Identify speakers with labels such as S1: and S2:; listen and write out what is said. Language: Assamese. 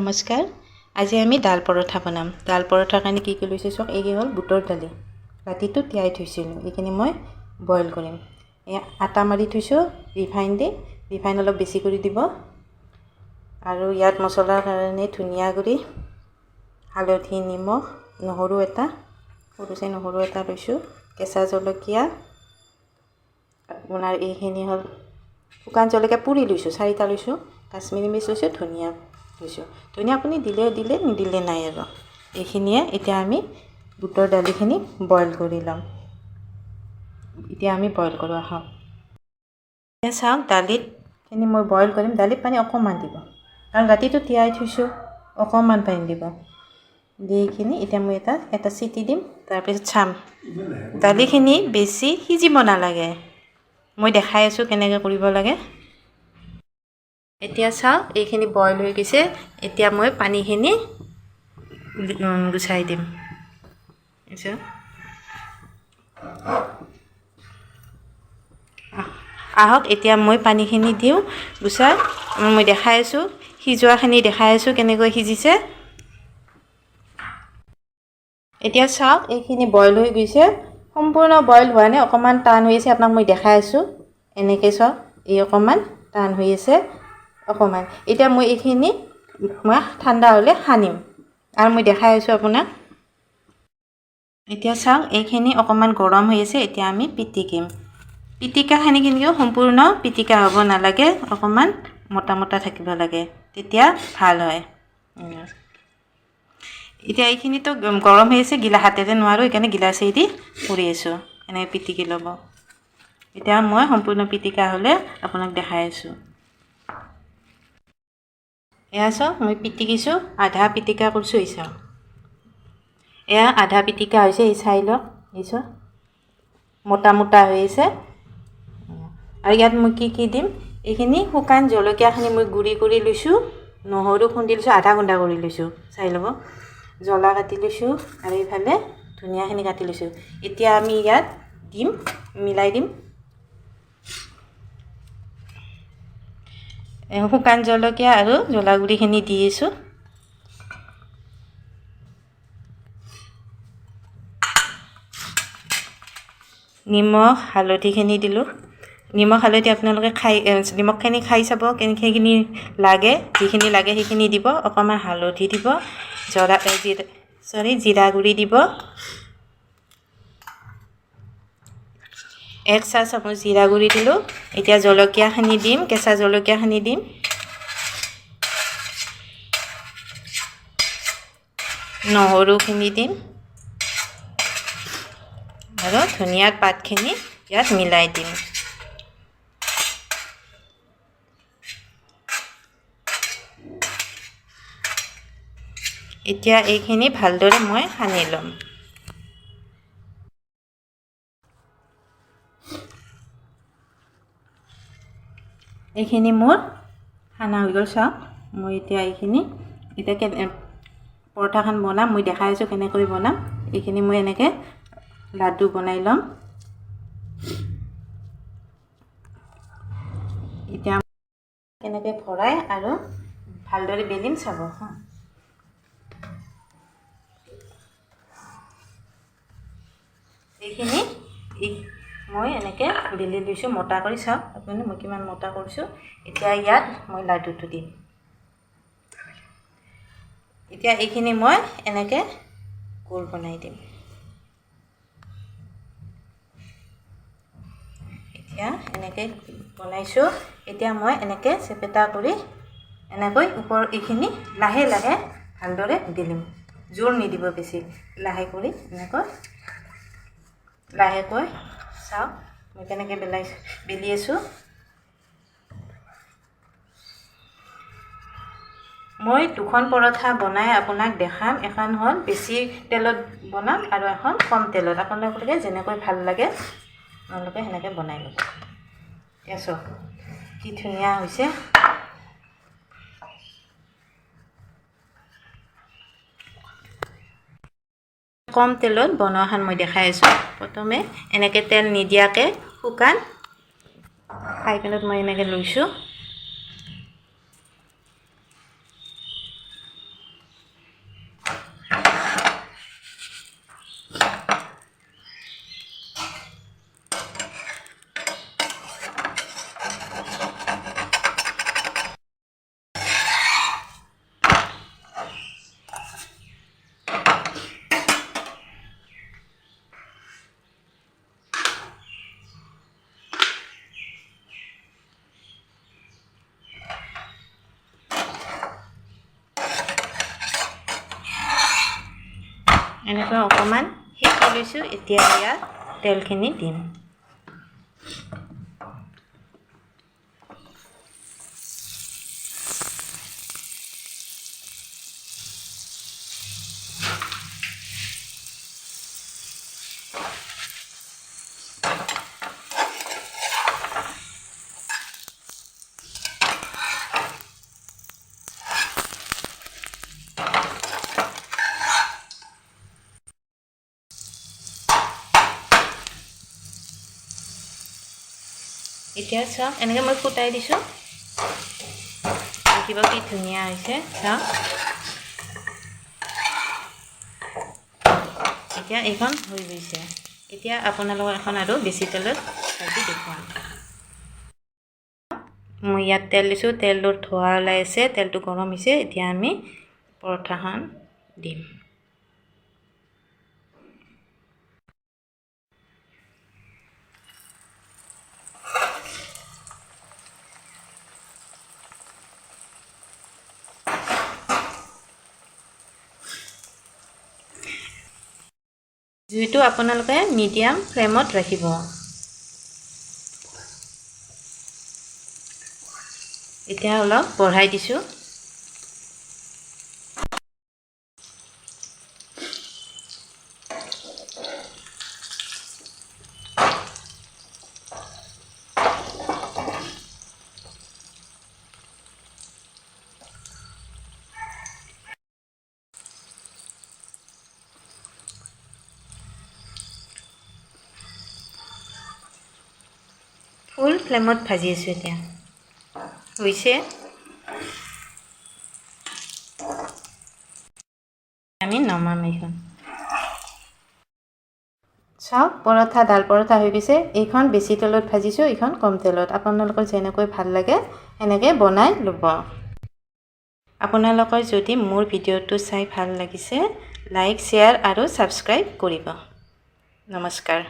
S1: নমস্কাৰ আজি আমি ডাল পৰঠা বনাম ডাল পৰঠাৰ কাৰণে কি কি লৈছে চক এই হ'ল বুটৰ দালি ৰাতিটো তিয়াই থৈছিলোঁ এইখিনি মই বইল কৰিম আটা মাৰি থৈছোঁ ৰিফাইন অলপ বেছি কৰি দিব আৰু ইয়াত মছলাৰ কাৰণে ধনিয়া গুড়ি হালধি নিমখ নহৰু এটা সৰুচাই নহৰু এটা লৈছোঁ কেঁচা জলকীয়া আপোনাৰ এইখিনি হ'ল শুকান জলকীয়া পুৰি লৈছোঁ 4টা লৈছোঁ কাশ্মীৰী মিৰ্চ লৈছোঁ ধনিয়া লৈছোঁ ধনিয়া আপুনি দিলে নিদিলে নাই আৰু এইখিনিয়ে এতিয়া আমি বুটৰ দালিখিনি বইল কৰি ল'ম এতিয়া আমি বইল কৰোঁ আহক এতিয়া চাওক দালিতখিনি মই বইল কৰিম দালিত পানী অকণমান দিব কাৰণ ৰাতিটো তিয়াই থৈছোঁ অকণমান পানী দিব দি এইখিনি এতিয়া মই এটা চিটি দিম তাৰপিছত চাম দালিখিনি বেছি সিজিব নালাগে মই দেখাই আছোঁ কেনেকৈ কৰিব লাগে এতিয়া চাওক এইখিনি বইল হৈ গৈছে এতিয়া মই পানীখিনি গুচাই দিম আহক এতিয়া মই পানীখিনি দিওঁ গুচাই মই দেখাই আছোঁ সিজোৱাখিনি দেখাই আছোঁ কেনেকৈ সিজিছে এতিয়া চাওক এইখিনি বইল হৈ গৈছে সম্পূৰ্ণ বইল হোৱা নাই অকণমান টান হৈ আছে আপোনাক মই দেখাই আছোঁ এনেকৈ চাওক এই অকণমান টান হৈ আছে অকণমান এতিয়া মই এইখিনি ঠাণ্ডা হ'লে সানিম আৰু মই দেখাই আছোঁ আপোনাক এতিয়া চাওক এইখিনি অকণমান গৰম হৈ আছে এতিয়া আমি পিটিকিম পিটিকাখিনি কিন্তু সম্পূৰ্ণ পিটিকা হ'ব নালাগে অকণমান মোটা থাকিব লাগে তেতিয়া ভাল হয় এতিয়া এইখিনিতো গৰম হৈ আছে গিলা হাতেৰে নোৱাৰোঁ সেইকাৰণে গিলাচেই দি কৰি আছোঁ এনেকৈ পিটিকি ল'ব এতিয়া মই সম্পূৰ্ণ পিটিকা হ'লে আপোনাক দেখাই আছোঁ এয়া চাওক মই পিটিকিছোঁ আধা পিটিকা কৰিছোঁ এই চাওক এয়া আধা পিটিকা হৈছে এই চাই লওক এই চাওক মোটা হৈ আছে আৰু ইয়াত মই কি দিম এইখিনি শুকান জলকীয়াখিনি মই গুড়ি কৰি লৈছোঁ নহৰু খুন্দি লৈছোঁ আধা গুণ্ডা কৰি লৈছোঁ চাই ল'ব জ্বলা কাটি লৈছোঁ আৰু এইফালে ধনিয়াখিনি কাটি লৈছোঁ এতিয়া আমি ইয়াত মিলাই দিম শুকান জলকীয়া আৰু জ্বলা গুড়িখিনি দি আছোঁ নিমখ হালধিখিনি দিলোঁ নিমখ হালধি আপোনালোকে নিমখখিনি খাই চাব সেইখিনি লাগে যিখিনি লাগে সেইখিনি দিব অকণমান হালধি দিব জিৰা গুড়ি দিব 1 চামুচ জিৰা গুড়ি দিলোঁ এতিয়া জলকীয়াখিনি দিম কেঁচা জলকীয়াখিনি দিম নহৰুখিনি দিম আৰু ধনিয়াৰ পাতখিনি ইয়াত মিলাই দিম এতিয়া এইখিনি ভালদৰে মই সানি ল'ম এইখিনি মোৰ সানা হৈ গ'ল চাওক মই এতিয়া এইখিনি পৰঠাখন বনাম মই দেখাই আছোঁ কেনেকৈ বনাম এইখিনি মই এনেকৈ লাডু বনাই ল'ম এতিয়া কেনেকৈ ভৰাই আৰু ভালদৰে বেলিম চাব এইখিনি মই এনেকৈ বেলি লৈছোঁ মোটা কৰি চাওক আপুনি মই কিমান মোটা কৰিছোঁ এতিয়া ইয়াত মই লাডুটো দিম এতিয়া এইখিনি মই এনেকৈ গোল বনাই দিম এতিয়া এনেকৈ বনাইছোঁ এতিয়া মই এনেকৈ চেপেটা কৰি এনেকৈ ওপৰ এইখিনি লাহে ভালদৰে বেলিম জোৰ নিদিব বেছি লাহেকৈ চাওক মই কেনেকৈ বেলি আছোঁ মই দুখন পৰঠা বনাই আপোনাক দেখাম এখন হ'ল বেছি তেলত বনাম আৰু এখন কম তেলত আপোনালোকে যেনেকৈ ভাল লাগে আপোনালোকে সেনেকৈ বনাই ল'ব এতিয়া চাওক কি ধুনীয়া হৈছে কম তেলত বনোৱাখন মই দেখাই আছোঁ প্ৰথমে এনেকৈ তেল নিদিয়াকৈ শুকান ফ্ৰাই পেনত মই এনেকৈ লৈছোঁ এনেকৈ অকণমান সেকি লৈছোঁ এতিয়া ইয়াত তেলখিনি দিম এতিয়া চাওক এনেকৈ মই ফুটাই দিছোঁ দেখিব কি ধুনীয়া হৈছে চাওক এতিয়া এইখন হৈ গৈছে এতিয়া আপোনালোকৰ এখন আৰু বেছি তেলত ভাজি দেখুৱাম মই ইয়াত তেল দিছোঁ তেলটোৰ ধোঁৱা ওলাই আছে তেলটো গৰম হৈছে এতিয়া আমি পৰঠাখন দিম জুইটো আপোনালোকে মিডিয়াম ফ্লেমত ৰাখিব এতিয়া অলপ বঢ়াই দিছোঁ ফুল ফ্লেমত ভাজি আছোঁ এতিয়া হৈছে আমি নমাম এইখন চাওক পৰঠা ডাল পৰঠা হৈ গৈছে এইখন বেছি তেলত ভাজিছোঁ এইখন কম তেলত আপোনালোকৰ যেনেকৈ ভাল লাগে এনেকৈ বনাই ল'ব আপোনালোকৰ যদি মোৰ ভিডিঅ'টো চাই ভাল লাগিছে লাইক শ্বেয়াৰ আৰু ছাবস্ক্ৰাইব কৰিব নমস্কাৰ